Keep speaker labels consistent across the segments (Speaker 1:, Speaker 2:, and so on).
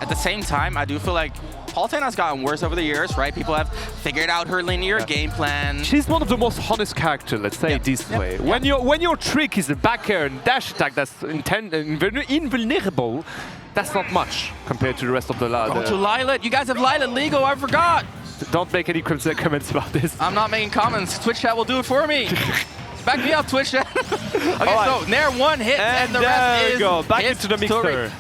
Speaker 1: At the same time, I do feel like Palutena's gotten worse over the years, right? People have figured out her linear game plan.
Speaker 2: She's one of the most honest characters, let's say it this way. When your trick is a back air and dash attack that's invulnerable, that's not much compared to the rest of the
Speaker 1: Go to Lilet. You guys have Lilet legal, I forgot.
Speaker 2: Don't make any comments about this.
Speaker 1: I'm not making comments. Twitch chat will do it for me. Back me up, Twitch chat. Okay,
Speaker 2: right.
Speaker 1: so Nair one hit, and the rest is
Speaker 2: go. Back into the mixer.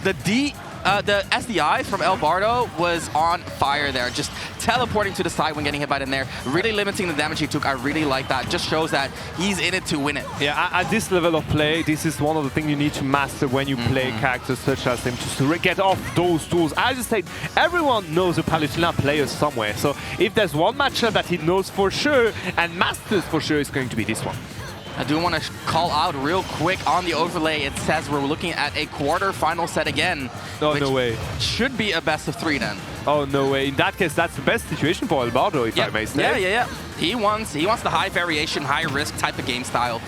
Speaker 1: The SDI from El Bardo was on fire there, just teleporting to the side when getting hit by the Nair, really limiting the damage he took. I really like that. Just shows that he's in it to win it.
Speaker 2: Yeah, at this level of play, this is one of the things you need to master when you play characters such as him, just to get off those tools. As I said, everyone knows a Palutena player somewhere, so if there's one matchup that he knows for sure and masters for sure, it's going to be this one.
Speaker 1: I do want to call out real quick on the overlay. It says we're looking at a quarter-final set again.
Speaker 2: Oh, no way.
Speaker 1: Should be a best of 3 then.
Speaker 2: Oh, no way. In that case, that's the best situation for El Bardo, if I may say.
Speaker 1: Yeah. He wants the high variation, high risk type of game style.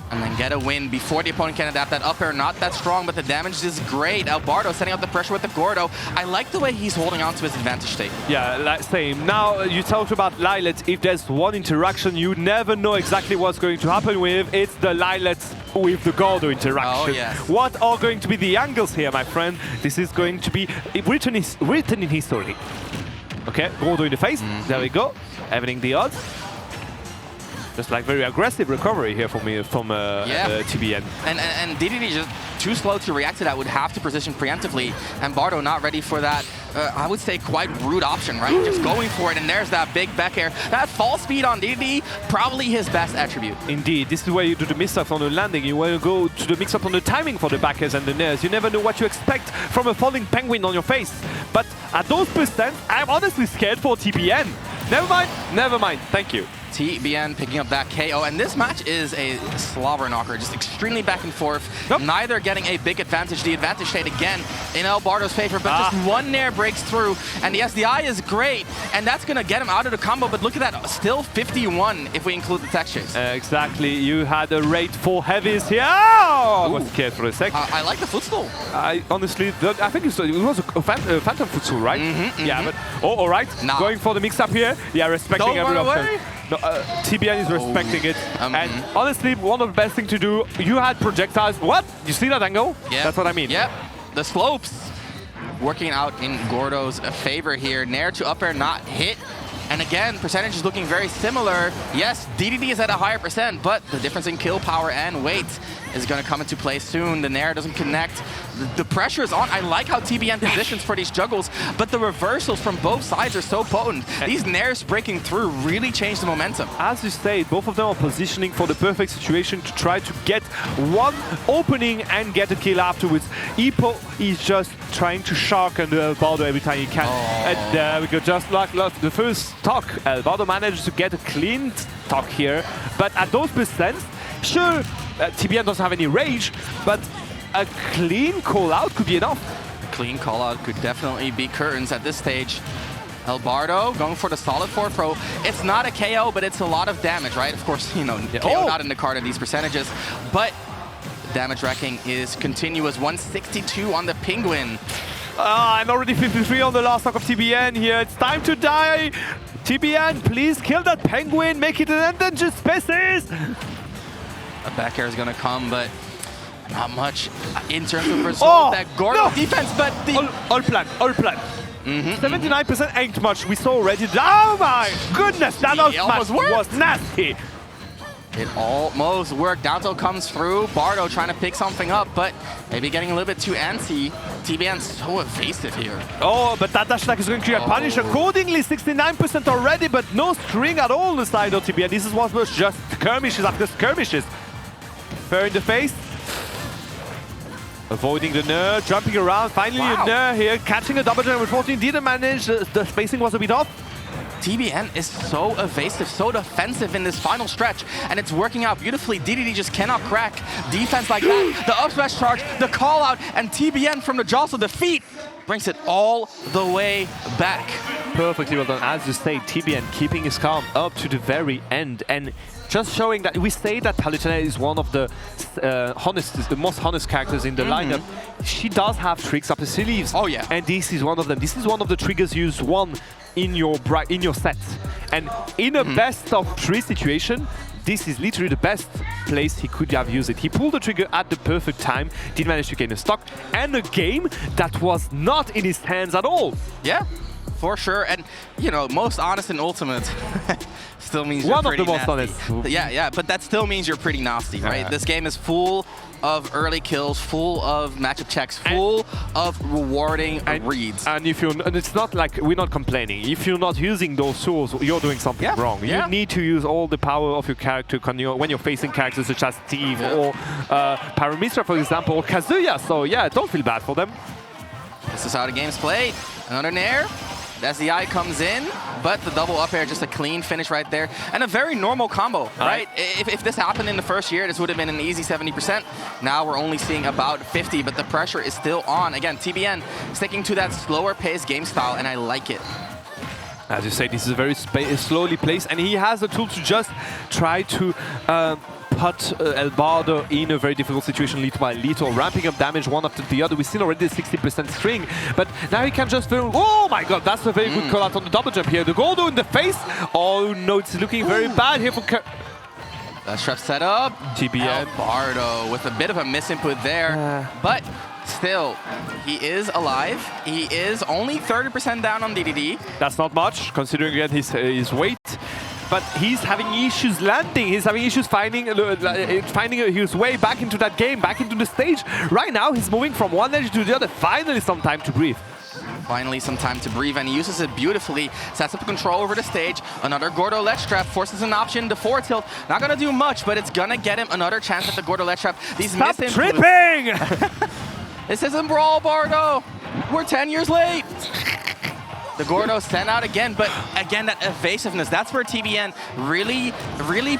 Speaker 1: And then get a win before the opponent can adapt. That up air not that strong, but the damage is great. El Bardo setting up the pressure with the Gordo. I like the way he's holding on to his advantage state.
Speaker 2: Yeah, same. Now, you talked about Lilet. If there's one interaction you never know exactly what's going to happen with, it's the Lilet with the Gordo interaction.
Speaker 1: Oh, yes.
Speaker 2: What are going to be the angles here, my friend? This is going to be written in history. Okay, Gordo in the face. There we go. Evening the odds. Just like very aggressive recovery here for me from TBN.
Speaker 1: And Dedede just too slow to react to that, would have to position preemptively. And Bardo not ready for that, I would say, quite rude option, right? Just going for it, and there's that big back air. That fall speed on Dedede, probably his best attribute.
Speaker 2: Indeed, this is where you do the mix-up on the landing. You want to go to the mix-up on the timing for the back airs and the nairs. You never know what you expect from a falling penguin on your face. But at those percent, I'm honestly scared for TBN. Never mind, thank you.
Speaker 1: TBN picking up that KO, and this match is a slobber knocker, just extremely back and forth. Neither getting a big advantage. The advantage state again in El Bardo's favor, but just one Nair breaks through, and the SDI is great, and that's gonna get him out of the combo. But look at that, still 51 if we include the tech chase.
Speaker 2: Exactly, you had a rate for heavies here. Oh, I was scared for a sec.
Speaker 1: I like the footstool.
Speaker 2: I honestly, I think it was a phantom footstool, right? Yeah, but all right.
Speaker 1: Nah.
Speaker 2: Going for the mix-up here. Yeah, respecting every option. No, TBN is respecting it. And honestly, one of the best things to do, you had projectiles. What? You see that angle?
Speaker 1: Yeah.
Speaker 2: That's what I mean.
Speaker 1: Yep. The slopes working out in Gordo's favor here. Nair to up air not hit. And again, percentage is looking very similar. Yes, Dedede is at a higher percent, but the difference in kill power and weight is going to come into play soon. The Nair doesn't connect. The pressure is on. I like how TBN positions for these juggles, but the reversals from both sides are so potent. These Nairs breaking through really change the momentum.
Speaker 2: As you say, both of them are positioning for the perfect situation to try to get one opening and get a kill afterwards. Epo is just trying to shark under El Bardo every time he can. And there we go, just like the first stock. El Bardo managed to get a clean stock here, but at those percents, sure, TBN doesn't have any rage, but a clean call-out could be enough.
Speaker 1: A clean call-out could definitely be curtains at this stage. El Bardo going for the solid 4 pro. It's not a KO, but it's a lot of damage, right? Of course, you know, KO not in the card of these percentages, but damage wrecking is continuous. 162 on the Penguin.
Speaker 2: I'm already 53 on the last stock of TBN here. It's time to die. TBN, please kill that Penguin. Make it an endangered species.
Speaker 1: A back air is going to come, but not much in terms of result. That Gordo defense, but the...
Speaker 2: All plan. 79% ain't much. We saw already. Oh my goodness, that was nasty.
Speaker 1: It almost worked. Down tilt comes through. Bardo trying to pick something up, but maybe getting a little bit too antsy. TBN's so evasive here.
Speaker 2: Oh, but that dash attack is going to get punished accordingly. 69% already, but no string at all on the side of TBN. This is what was just skirmishes after skirmishes. Fair in the face. Avoiding the Nair, jumping around. Finally a Nair here, catching a double jump. Unfortunately, didn't manage. The spacing was a bit off.
Speaker 1: TBN is so evasive, so defensive in this final stretch, and it's working out beautifully. Dedede just cannot crack defense like that. The up smash charge, the call out, and TBN from the jostle defeat. brings it all the way back.
Speaker 2: Perfectly well done. As you say, TBN keeping his calm up to the very end, and just showing that we say that Palutena is one of the the most honest characters in the lineup. She does have tricks up her sleeves.
Speaker 1: Oh yeah.
Speaker 2: And this is one of them. This is one of the triggers used in your set. And in a best of 3 situation, this is literally the best place he could have used it. He pulled the trigger at the perfect time, did manage to gain a stock and a game that was not in his hands at all.
Speaker 1: Yeah, for sure. And, you know, most honest in Ultimate still means you're pretty nasty.
Speaker 2: One of the most honest.
Speaker 1: Yeah, but that still means you're pretty nasty, right?
Speaker 2: Yeah.
Speaker 1: This game is full of early kills, full of matchup checks, full of rewarding reads.
Speaker 2: And if and it's not like we're not complaining. If you're not using those tools, you're doing something wrong. You need to use all the power of your character when you're facing characters such as Steve or Parametra, for example, or Kazuya. So yeah, don't feel bad for them.
Speaker 1: This is how the game's played. Another Nair. As the eye comes in, but the double up air, just a clean finish right there. And a very normal combo, right? If this happened in the first year, this would have been an easy 70%. Now we're only seeing about 50, but the pressure is still on. Again, TBN sticking to that slower paced game style, and I like it.
Speaker 2: As you say, this is a very slowly placed, and he has the tool to just try to put El Bardo in a very difficult situation, little by little, ramping up damage one after the other. We've seen already the 60% string, but now he can just feel, oh my god, that's a very good call out on the double jump here. The Gordo in the face. Oh no, it's looking very bad here for
Speaker 1: That's trap set up.
Speaker 2: TBN.
Speaker 1: El Bardo with a bit of a misinput there, but still, he is alive. He is only 30% down on Dedede.
Speaker 2: That's not much, considering again his weight. But he's having issues landing. He's having issues finding his way back into that game, back into the stage. Right now, he's moving from one edge to the other. Finally, some time to breathe.
Speaker 1: Finally, some time to breathe, and he uses it beautifully. Sets up control over the stage. Another Gordo ledge trap forces an option. The forward tilt, not gonna do much, but it's gonna get him another chance at the Gordo ledge trap.
Speaker 2: Stop tripping!
Speaker 1: This isn't Brawl, Bardo. We're 10 years late. The Gordo sent out again, but again, that evasiveness, that's where TBN really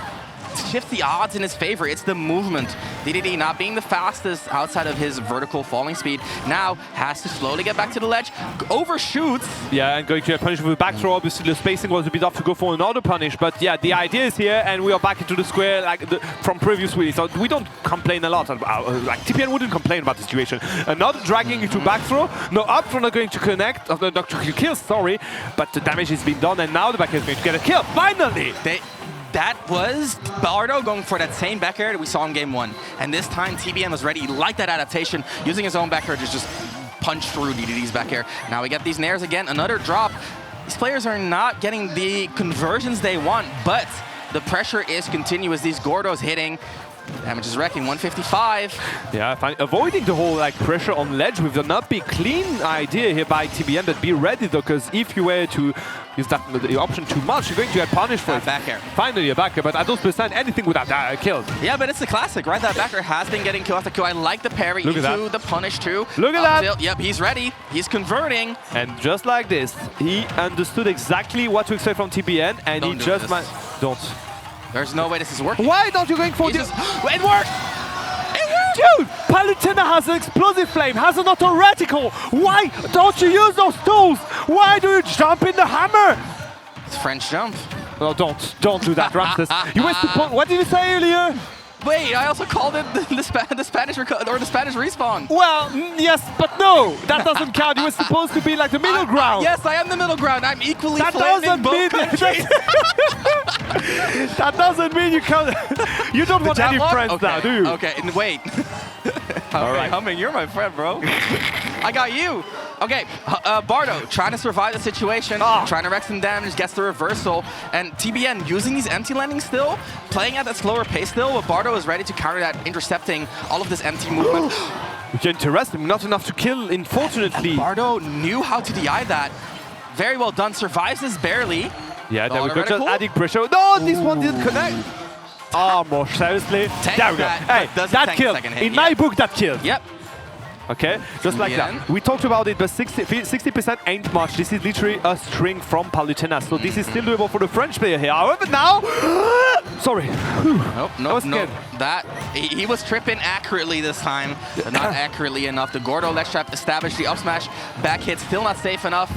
Speaker 1: shifts the odds in his favor. It's the movement. Dedede not being the fastest outside of his vertical falling speed, now has to slowly get back to the ledge, overshoots.
Speaker 2: Yeah, and going to a punish with a back throw. Obviously, the spacing was a bit off to go for another punish, but yeah, the idea is here, and we are back into the square like from previously. So we don't complain a lot about, like TBN wouldn't complain about the situation. Another dragging into back throw, no up throw not going to connect, not to kill, sorry, but the damage has been done, and now the back is going to get a kill. Finally!
Speaker 1: That was Bardo going for that same back air that we saw in game 1. And this time, TBN was ready, like that adaptation, using his own back air to just punch through Dedede's back air. Now we get these nairs again, another drop. These players are not getting the conversions they want, but the pressure is continuous. These Gordos hitting. Damage is wrecking, 155.
Speaker 2: Yeah, avoiding the whole like pressure on ledge with the not be clean idea here by TBN, but be ready though, because if you were to use that the option too much, you're going to get punished for it.
Speaker 1: Back air.
Speaker 2: Finally a back air, but at those percent, anything would have killed.
Speaker 1: Yeah, but it's the classic, right? That back air has been getting kill after kill. I like the parry into the punish too.
Speaker 2: Look at that.
Speaker 1: Yep, he's ready. He's converting.
Speaker 2: And just like this, he understood exactly what to expect from TBN, and he just don't.
Speaker 1: There's no way this is working.
Speaker 2: Why don't you going for this?
Speaker 1: It worked! It worked!
Speaker 2: Dude, Palutena has an explosive flame, has an auto reticle. Why don't you use those tools? Why do you jump in the hammer?
Speaker 1: It's French jump.
Speaker 2: No, don't do that, Ramses. You were supposed. What did you say earlier?
Speaker 1: Wait, I also called it the Spanish respawn.
Speaker 2: Well, yes, but no, that doesn't count. You were supposed to be like the middle ground.
Speaker 1: Yes, I am the middle ground. I'm equally
Speaker 2: that
Speaker 1: doesn't mean
Speaker 2: that doesn't mean you can't. You don't want any friends now, do you?
Speaker 1: Okay, wait. All right, Humming, you're my friend, bro. I got you. Okay, Bardo trying to survive the situation, trying to wreck some damage, gets the reversal, and TBN using these empty landings still, playing at that slower pace still, but Bardo is ready to counter that, intercepting all of this empty movement.
Speaker 2: Interesting, not enough to kill, unfortunately.
Speaker 1: Bardo knew how to DI that. Very well done, survives this barely.
Speaker 2: Yeah, there we go, just adding pressure. No, this one didn't connect. Oh, more seriously. There we go. Hey, that killed. In my book, that killed.
Speaker 1: Yep.
Speaker 2: Okay, just like that. We talked about it, but 60% ain't much. This is literally a string from Palutena, so this is still doable for the French player here. However, now Sorry.
Speaker 1: Nope, nope, nope. That he was tripping accurately this time, but not accurately enough. The Gordo ledge trap established the up smash. Back hit still not safe enough.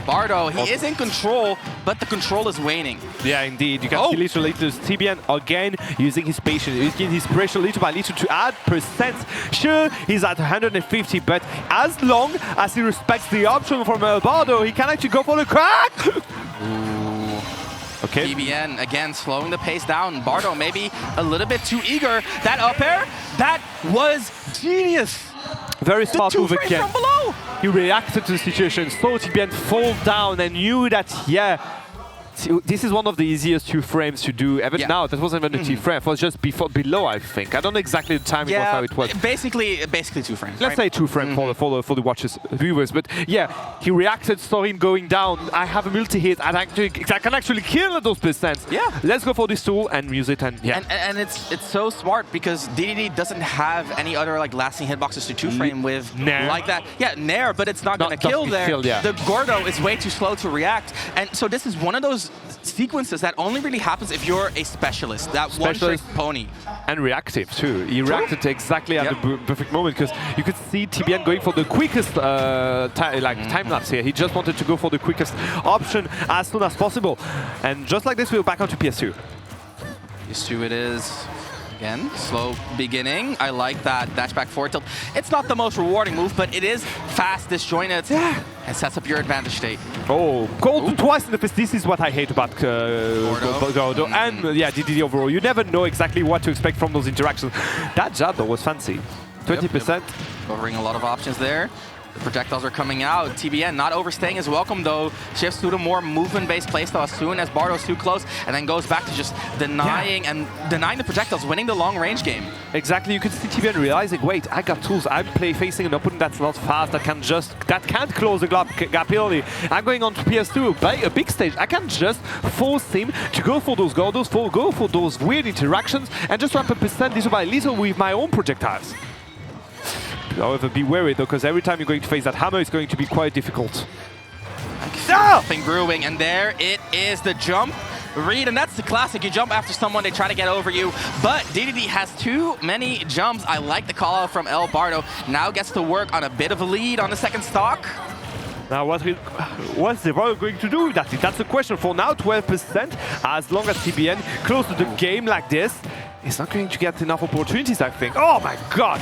Speaker 1: Bardo, he is in control, but the control is waning.
Speaker 2: Yeah, indeed. You can see literally this TBN again using his patience, using his pressure little by little to add percent. Sure, he's at 150, but as long as he respects the option from Bardo, he can actually go for the crack.
Speaker 1: Ooh.
Speaker 2: Okay.
Speaker 1: TBN again slowing the pace down. Bardo maybe a little bit too eager. That up air, that was genius.
Speaker 2: Very smart move again.
Speaker 1: From below.
Speaker 2: He reacted to the situation, saw TBN fall down and knew that, yeah, this is one of the easiest 2 frames to do. Even now, that wasn't even a 2 frame. It was just below, I think. I don't know exactly the timing was how it was.
Speaker 1: Basically 2 frames.
Speaker 2: Let's say 2 frames for the watchers, viewers. But yeah, he reacted, saw him going down. I have a multi-hit, and I can actually kill those percents.
Speaker 1: Yeah.
Speaker 2: Let's go for this tool and use it. And yeah.
Speaker 1: And it's so smart because Dedede doesn't have any other like lasting hitboxes to 2 frame with
Speaker 2: Nair.
Speaker 1: like that. Yeah, Nair, but it's not going to kill there. The Gordo is way too slow to react. And so this is one of those sequences that only really happens if you're a specialist, that one-trick pony.
Speaker 2: And reactive too. He reacted exactly at the perfect moment because you could see TBN going for the quickest time lapse here. He just wanted to go for the quickest option as soon as possible. And just like this, we're back onto PS2.
Speaker 1: PS2 it is. Again, slow beginning. I like that dash back forward tilt. It's not the most rewarding move, but it is fast, disjointed, and sets up your advantage state.
Speaker 2: Oh, called twice in the face. This is what I hate about Gordo. And yeah, Dedede overall. You never know exactly what to expect from those interactions. That jab though was fancy. 20%.
Speaker 1: Covering a lot of options there. The projectiles are coming out. TBN not overstaying his welcome though. Shifts to the more movement-based playstyle as soon as Bardo's too close, and then goes back to just denying the projectiles, winning the long-range game.
Speaker 2: Exactly. You could see TBN realizing, wait, I got tools. I'm facing an opponent that's not fast, that can't close the gap early. I'm going on to PS2, a big stage. I can just force him to go for those Gordos, go for those weird interactions, and just ramp up percent little by little with my own projectiles. However, be wary though, because every time you're going to face that hammer, it's going to be quite difficult.
Speaker 1: Nothing brewing, and there it is, the jump read, and that's the classic. You jump after someone, they try to get over you, but Dedede has too many jumps. I like the call out from El Bardo. Now gets to work on a bit of a lead on the second stock.
Speaker 2: Now what's the Bardo going to do with that? That's the question. For now, 12%. As long as TBN close to the game like this, he's not going to get enough opportunities, I think. Oh my god!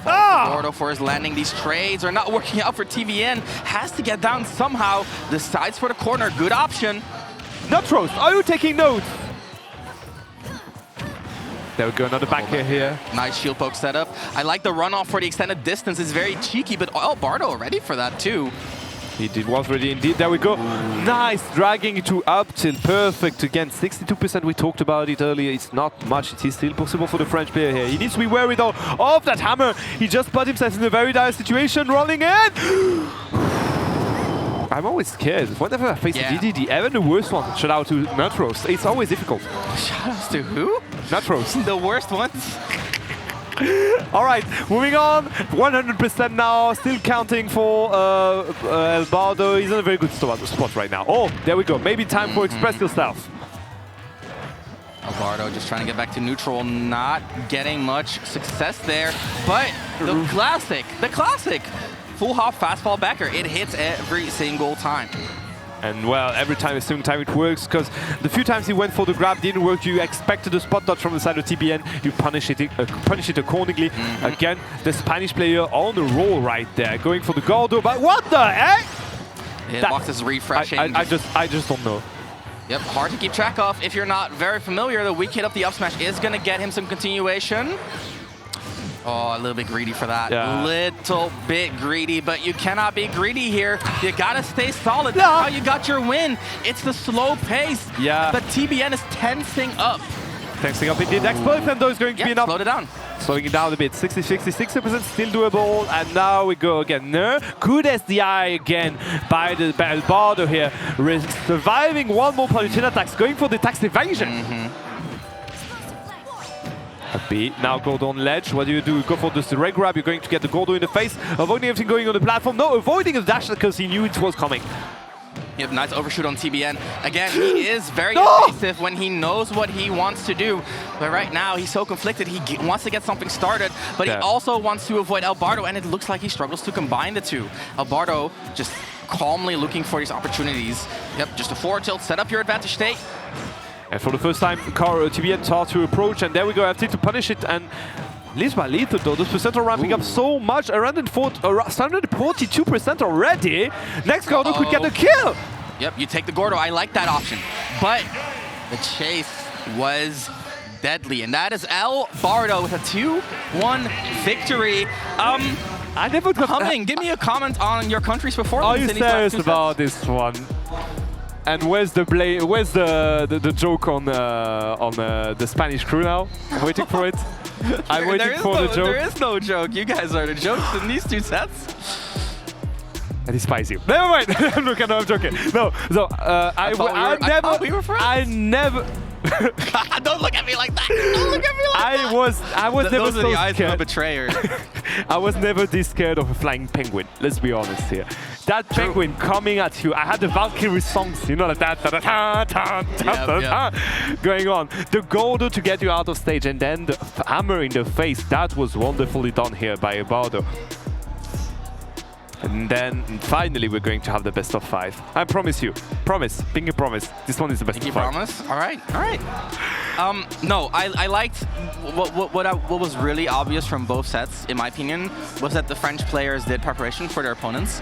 Speaker 1: Gordo for his landing. These trades are not working out for TBN. Has to get down somehow. Decides for the corner. Good option.
Speaker 2: Nutros, are you taking notes? There we go, another back air here.
Speaker 1: Nice shield poke setup. I like the runoff for the extended distance. It's very cheeky, but Bardo ready for that too.
Speaker 2: He was ready indeed. There we go. Nice, dragging it to up till perfect. Again, 62%, we talked about it earlier. It's not much. It is still possible for the French player here. He needs to be wary though of that hammer. He just put himself in a very dire situation, rolling in. I'm always scared. Whenever I face a Dedede, even the worst one, shout out to Nutros. It's always difficult.
Speaker 1: Shout out to who?
Speaker 2: Nutros.
Speaker 1: The worst ones.
Speaker 2: All right, moving on. 100% now, still counting for El Bardo. He's in a very good spot right now. Oh, there we go. Maybe time for express yourself.
Speaker 1: El Bardo just trying to get back to neutral, not getting much success there. But the classic full hop fastfall backer. It hits every single time.
Speaker 2: And well, every time it works, because the few times he went for the grab didn't work. You expected a spot dodge from the side of TBN. You punish it accordingly. Again, the Spanish player on the roll right there, going for the Gordo. But what the heck?
Speaker 1: Hitbox is refreshing.
Speaker 2: I just don't know.
Speaker 1: Yep, hard to keep track of if you're not very familiar. The weak hit up the up smash is going to get him some continuation. Oh, a little bit greedy for that.
Speaker 2: Yeah.
Speaker 1: Little bit greedy, but you cannot be greedy here. You gotta stay solid. That's how you got your win. It's the slow pace.
Speaker 2: Yeah.
Speaker 1: But TBN is tensing up.
Speaker 2: Tensing up indeed. Explosion though is going to be enough.
Speaker 1: Slow it down.
Speaker 2: Slowing it down a bit. 60% still doable. And now we go again. Good SDI again by El Bardo here. Surviving one more Palutena attacks, going for the tax evasion. Happy. Now Gordo on ledge. What do? You go for this red grab. You're going to get the Gordo in the face. Avoiding everything going on the platform. No, avoiding a dash because he knew it was coming.
Speaker 1: You have nice overshoot on TBN. Again, he is very evasive when he knows what he wants to do. But right now, he's so conflicted. He wants to get something started, but he also wants to avoid Albardo, and it looks like he struggles to combine the two. Albardo just calmly looking for these opportunities. Yep, just a forward tilt, set up your advantage state.
Speaker 2: And for the first time, TBN start to approach, and there we go, FT to punish it, and leads by lethal though. This percent are ramping up so much, around 142% already. Next Gordo could get a kill.
Speaker 1: Yep, you take the Gordo. I like that option. But the chase was deadly, and that is Albardo with a 2-1 victory.
Speaker 2: I never
Speaker 1: Humming, give me a comment on your country's performance.
Speaker 2: Are you serious about this one? And where's the joke on the Spanish crew now? I'm waiting for it. I'm waiting for the joke.
Speaker 1: There is no joke. You guys are the jokes in these two sets.
Speaker 2: I despise you. Never mind. Look, I'm joking. No, so I thought we were friends. I never.
Speaker 1: Don't look at me like that. Don't look at me like that.
Speaker 2: I was never so
Speaker 1: the eyes
Speaker 2: scared.
Speaker 1: of a betrayer.
Speaker 2: I was never this scared of a flying penguin. Let's be honest here. That penguin coming at you. I had the Valkyrie songs, you know, like that, going on. The Gordo to get you out of stage, and then the hammer in the face. That was wonderfully done here by Albardo. And then finally we're going to have the best of 5. I promise you. Promise. Pinky promise. This one is the best of 5.
Speaker 1: Promise? Alright, alright. No, I liked what was really obvious from both sets, in my opinion, was that the French players did preparation for their opponents.